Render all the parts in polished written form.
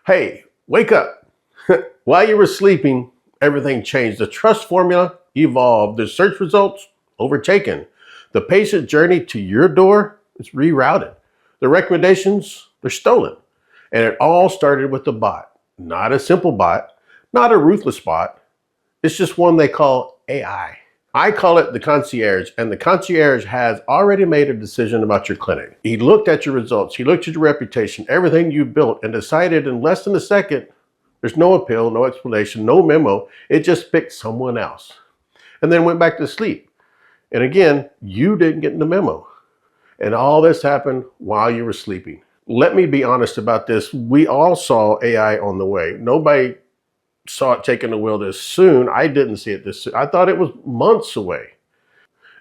Hey, wake up. While you were sleeping, everything changed. The trust formula evolved. The search results overtaken. The patient journey to your door is rerouted. The recommendations, they're stolen. And it all started with a bot. Not a simple bot, not a ruthless bot. It's just one they call AI. I call it the concierge, and the concierge has already made a decision about your clinic. He looked at your results, he looked at your reputation, everything you built, and decided in less than a second, there's no appeal, no explanation, no memo. It just picked someone else and then went back to sleep. And again, you didn't get the memo. And all this happened while you were sleeping. Let me be honest about this. We all saw AI on the way. Nobody saw it taking the wheel this soon. I didn't see it this soon. I thought it was months away.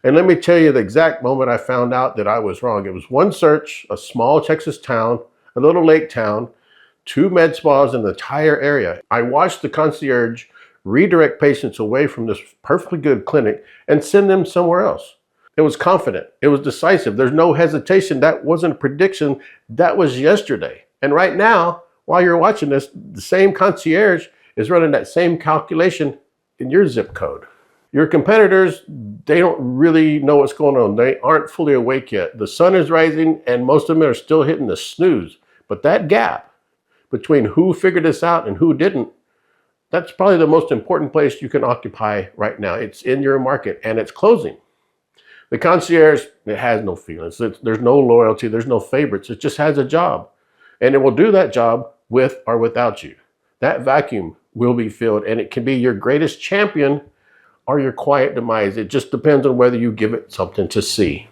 And let me tell you the exact moment I found out that I was wrong. It was one search, a small Texas town, a little lake town, 2 med spas in the entire area. I watched the concierge redirect patients away from this perfectly good clinic and send them somewhere else. It was confident. It was decisive. There's no hesitation. That wasn't a prediction. That was yesterday. And right now, while you're watching this, the same concierge is running that same calculation in your zip code. Your competitors, they don't really know what's going on. They aren't fully awake yet. The sun is rising and most of them are still hitting the snooze. But that gap between who figured this out and who didn't, that's probably the most important place you can occupy right now. It's in your market and it's closing. The concierge, it has no feelings. There's no loyalty. There's no favorites. It just has a job. And it will do that job with or without you. That vacuum will be filled, and it can be your greatest champion or your quiet demise. It just depends on whether you give it something to see.